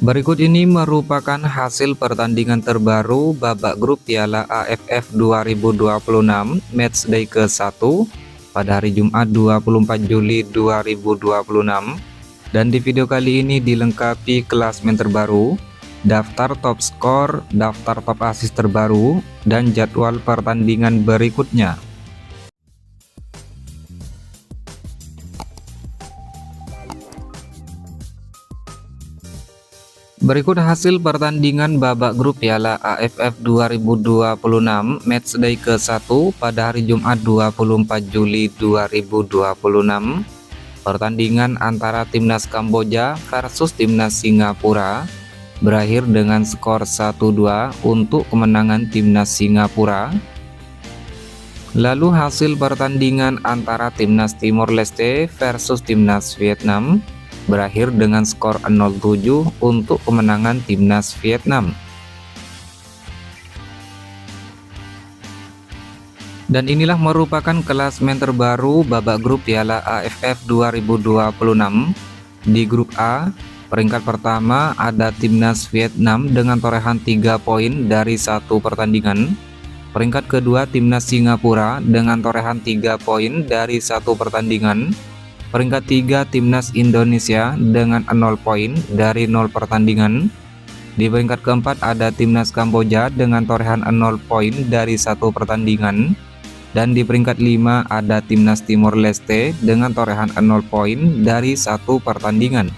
Berikut ini merupakan hasil pertandingan terbaru babak grup Piala AFF 2026 Matchday ke-1 pada hari Jumat 24 Juli 2026. Dan di video kali ini dilengkapi klasemen terbaru, daftar top skor, daftar top assist terbaru, dan jadwal pertandingan berikutnya. Berikut hasil pertandingan babak grup Piala AFF 2026 Matchday ke-1 pada hari Jumat 24 Juli 2026. Pertandingan antara Timnas Kamboja versus Timnas Singapura berakhir dengan skor 1-2 untuk kemenangan Timnas Singapura. Lalu hasil pertandingan antara Timnas Timor Leste versus Timnas Vietnam berakhir dengan skor 0-7 untuk kemenangan Timnas Vietnam. Dan inilah merupakan klasemen terbaru babak grup Piala AFF 2026. Di grup A, peringkat pertama ada Timnas Vietnam dengan torehan 3 poin dari 1 pertandingan. Peringkat kedua Timnas Singapura dengan torehan 3 poin dari 1 pertandingan. Peringkat 3 Timnas Indonesia dengan 0 poin dari 0 pertandingan. Di peringkat keempat ada Timnas Kamboja dengan torehan 0 poin dari 1 pertandingan. Dan di peringkat 5 ada Timnas Timor Leste dengan torehan 0 poin dari 1 pertandingan.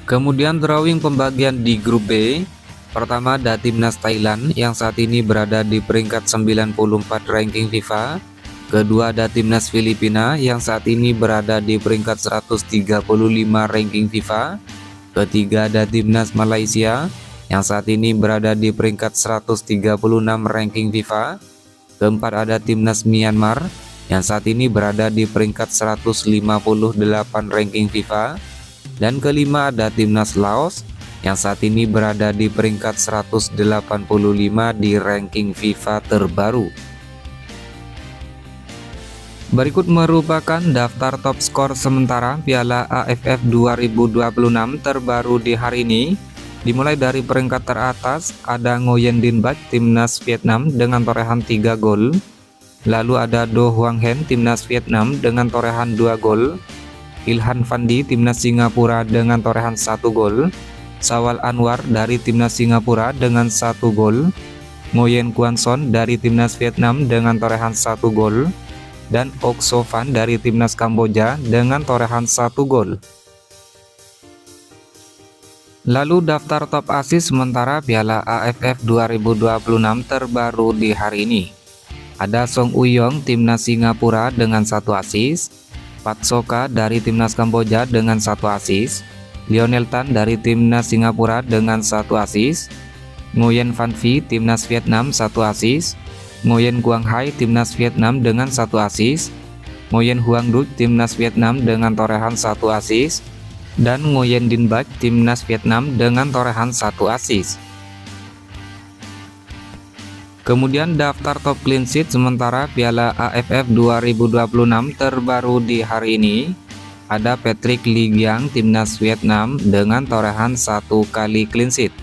Kemudian drawing pembagian di grup B. Pertama ada Timnas Thailand yang saat ini berada di peringkat 94 ranking FIFA. Kedua ada Timnas Filipina yang saat ini berada di peringkat 135 ranking FIFA. Ketiga ada Timnas Malaysia yang saat ini berada di peringkat 136 ranking FIFA. Keempat ada Timnas Myanmar yang saat ini berada di peringkat 158 ranking FIFA. Dan kelima ada Timnas Laos yang saat ini berada di peringkat 185 di ranking FIFA terbaru. Berikut merupakan daftar top skor sementara Piala AFF 2026 terbaru di hari ini. Dimulai dari peringkat teratas ada Nguyen Dinh Bach Timnas Vietnam dengan torehan 3 gol. Lalu ada Do Hoang Hen Timnas Vietnam dengan torehan 2 gol. Ilhan Van Die Timnas Singapura dengan torehan 1 gol. Sawal Anwar dari Timnas Singapura dengan 1 gol. Nguyen Quan Son dari Timnas Vietnam dengan torehan 1 gol. Dan Ok So Van dari Timnas Kamboja dengan torehan 1 gol. Lalu daftar top assist sementara Piala AFF 2026 terbaru di hari ini. Ada Song Uyong Timnas Singapura dengan 1 assist, Pat Soka dari Timnas Kamboja dengan 1 assist, Lionel Tan dari Timnas Singapura dengan 1 assist, Nguyen Van Phi Timnas Vietnam 1 assist, Nguyen Quang Hai Timnas Vietnam dengan 1 assist, Nguyen Huang Duc Timnas Vietnam dengan torehan 1 assist, dan Nguyen Dinh Bach Timnas Vietnam dengan torehan 1 assist. Kemudian daftar top clean sheet sementara Piala AFF 2026 terbaru di hari ini. Ada Patrick Lee Giang Timnas Vietnam dengan torehan 1 kali clean sheet.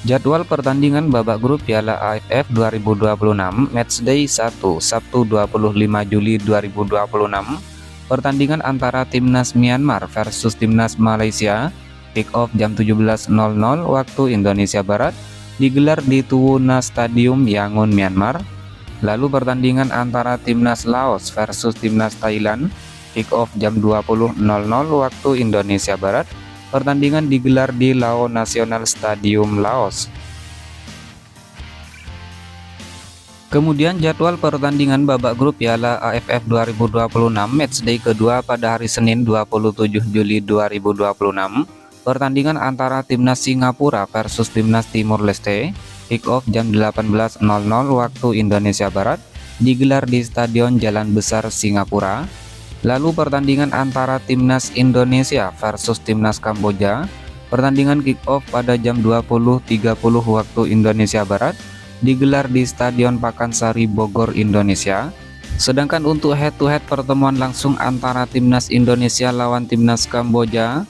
Jadwal pertandingan babak grup Piala AFF 2026 Matchday 1 Sabtu 25 Juli 2026. Pertandingan antara Timnas Myanmar versus Timnas Malaysia kick off jam 17.00 waktu Indonesia Barat digelar di Tuwuna Stadium Yangon, Myanmar. Lalu pertandingan antara Timnas Laos versus Timnas Thailand kick off jam 20.00 waktu Indonesia Barat. Pertandingan digelar di Lao National Stadium, Laos. Kemudian jadwal pertandingan babak grup Piala AFF 2026 Matchday kedua pada hari Senin 27 Juli 2026. Pertandingan antara Timnas Singapura versus Timnas Timor Leste kick off jam 18.00 waktu Indonesia Barat digelar di Stadion Jalan Besar Singapura. Lalu pertandingan antara Timnas Indonesia versus Timnas Kamboja, pertandingan kick-off pada jam 20.30 waktu Indonesia Barat, digelar di Stadion Pakansari Bogor, Indonesia. Sedangkan untuk head-to-head pertemuan langsung antara timnas Indonesia lawan timnas Kamboja,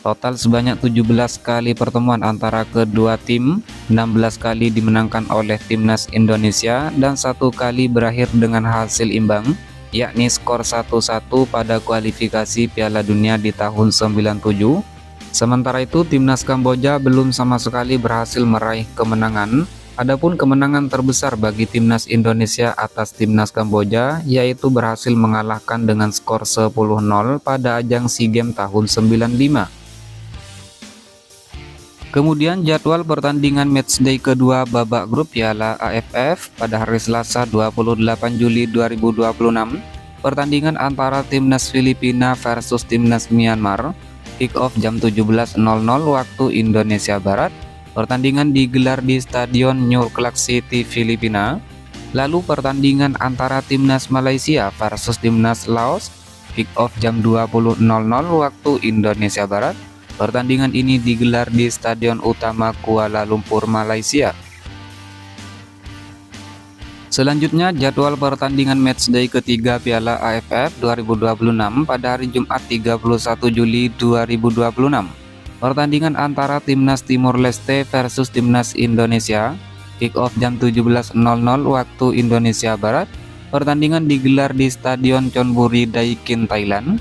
total sebanyak 17 kali pertemuan antara kedua tim, 16 kali dimenangkan oleh timnas Indonesia dan 1 kali berakhir dengan hasil imbang, yakni skor 1-1 pada kualifikasi Piala Dunia di tahun 97. Sementara itu timnas Kamboja belum sama sekali berhasil meraih kemenangan. Adapun kemenangan terbesar bagi timnas Indonesia atas timnas Kamboja yaitu berhasil mengalahkan dengan skor 10-0 pada ajang SEA Games tahun 95. Kemudian jadwal pertandingan matchday kedua babak grup Piala AFF pada hari Selasa 28 Juli 2026. Pertandingan antara timnas Filipina versus timnas Myanmar, kick off jam 17.00 waktu Indonesia Barat. Pertandingan digelar di Stadion New Clark City, Filipina. Lalu pertandingan antara timnas Malaysia versus timnas Laos, kick off jam 20.00 waktu Indonesia Barat. Pertandingan ini digelar di Stadion Utama Kuala Lumpur, Malaysia. Selanjutnya jadwal pertandingan matchday ketiga Piala AFF 2026 pada hari Jumat 31 Juli 2026. Pertandingan antara timnas Timor Leste versus timnas Indonesia, kick off jam 17.00 waktu Indonesia Barat. Pertandingan digelar di Stadion Chonburi, Daikin, Thailand.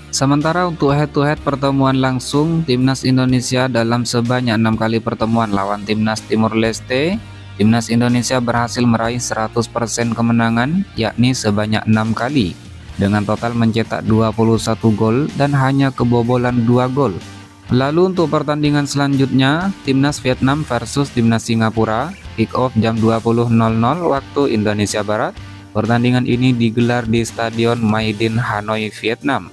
Sementara untuk head-to-head pertemuan langsung timnas Indonesia dalam sebanyak 6 kali pertemuan lawan timnas Timor Leste, timnas Indonesia berhasil meraih 100% kemenangan, yakni sebanyak 6 kali, dengan total mencetak 21 gol dan hanya kebobolan 2 gol. Lalu untuk pertandingan selanjutnya, timnas Vietnam versus timnas Singapura, kick off jam 20.00 waktu Indonesia Barat. Pertandingan ini digelar di Stadion Maidin, Hanoi, Vietnam.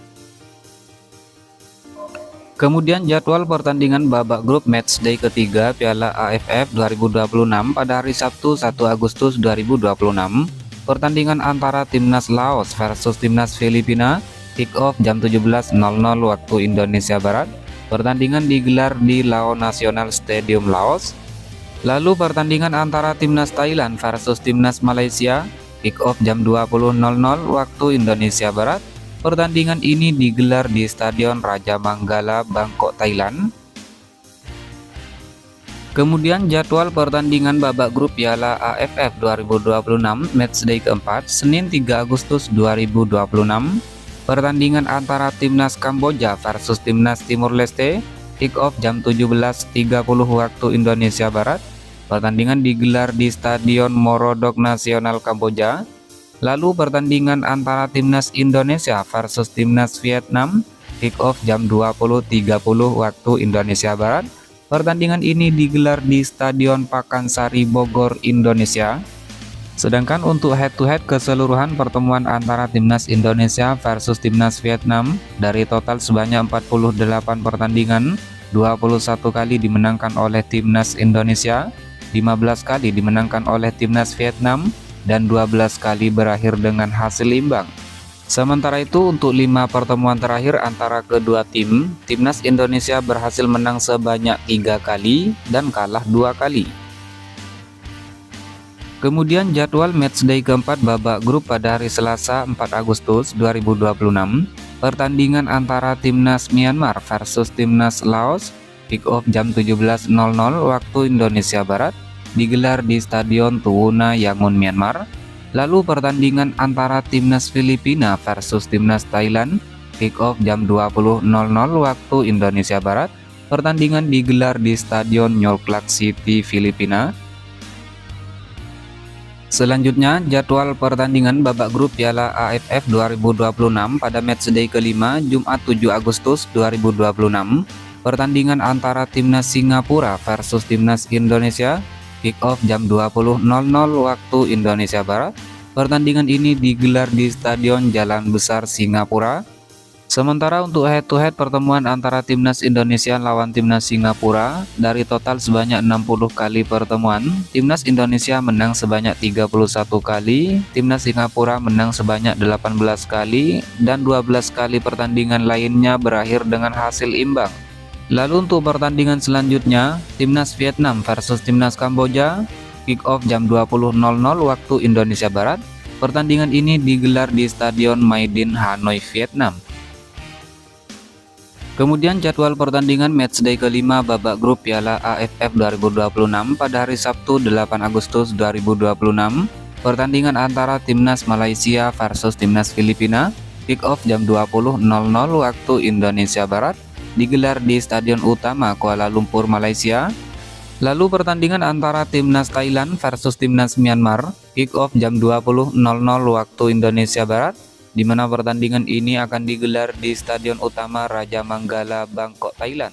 Kemudian jadwal pertandingan babak grup matchday ketiga Piala AFF 2026 pada hari Sabtu 1 Agustus 2026. Pertandingan antara timnas Laos versus timnas Filipina, kick off jam 17.00 waktu Indonesia Barat. Pertandingan digelar di Lao National Stadium, Laos. Lalu pertandingan antara timnas Thailand versus timnas Malaysia, kick off jam 20.00 waktu Indonesia Barat. Pertandingan ini digelar di Stadion Raja Manggala, Bangkok, Thailand. Kemudian jadwal pertandingan babak grup Piala AFF 2026 matchday keempat Senin 3 Agustus 2026. Pertandingan antara timnas Kamboja versus timnas Timor Leste, kick off jam 17.30 waktu Indonesia Barat. Pertandingan digelar di Stadion Morodok Nasional, Kamboja. Lalu pertandingan antara timnas Indonesia versus timnas Vietnam, kick off jam 20.30 waktu Indonesia Barat. Pertandingan ini digelar di Stadion Pakansari, Bogor, Indonesia. Sedangkan untuk head-to-head keseluruhan pertemuan antara timnas Indonesia versus timnas Vietnam, dari total sebanyak 48 pertandingan, 21 kali dimenangkan oleh timnas Indonesia, 15 kali dimenangkan oleh timnas Vietnam, dan 12 kali berakhir dengan hasil imbang. Sementara itu untuk 5 pertemuan terakhir antara kedua tim, timnas Indonesia berhasil menang sebanyak 3 kali dan kalah 2 kali. Kemudian jadwal matchday keempat babak grup pada hari Selasa 4 Agustus 2026. Pertandingan antara timnas Myanmar versus timnas Laos, kick off jam 17.00 waktu Indonesia Barat, digelar di Stadion Tuwuna, Yangon, Myanmar. Lalu pertandingan antara timnas Filipina versus timnas Thailand, kick off jam 20.00 waktu Indonesia Barat. Pertandingan digelar di Stadion New Clark City, Filipina. Selanjutnya jadwal pertandingan babak grup Piala AFF 2026 pada matchday kelima Jumat 7 Agustus 2026. Pertandingan antara timnas Singapura versus timnas Indonesia, kick off jam 20.00 waktu Indonesia Barat. Pertandingan ini digelar di Stadion Jalan Besar, Singapura. Sementara untuk head-to-head pertemuan antara timnas Indonesia lawan timnas Singapura, dari total sebanyak 60 kali pertemuan, timnas Indonesia menang sebanyak 31 kali, timnas Singapura menang sebanyak 18 kali, dan 12 kali pertandingan lainnya berakhir dengan hasil imbang. Lalu untuk pertandingan selanjutnya, timnas Vietnam versus timnas Kamboja, kick off jam 20.00 waktu Indonesia Barat. Pertandingan ini digelar di Stadion Maidin, Hanoi, Vietnam. Kemudian jadwal pertandingan matchday kelima babak grup Piala AFF 2026 pada hari Sabtu 8 Agustus 2026. Pertandingan antara Timnas Malaysia versus Timnas Filipina, kick off jam 20.00 waktu Indonesia Barat, digelar di Stadion Utama Kuala Lumpur, Malaysia. Lalu pertandingan antara Timnas Thailand versus Timnas Myanmar, kick off jam 20.00 waktu Indonesia Barat, di mana pertandingan ini akan digelar di Stadion Utama Raja Manggala, Bangkok, Thailand.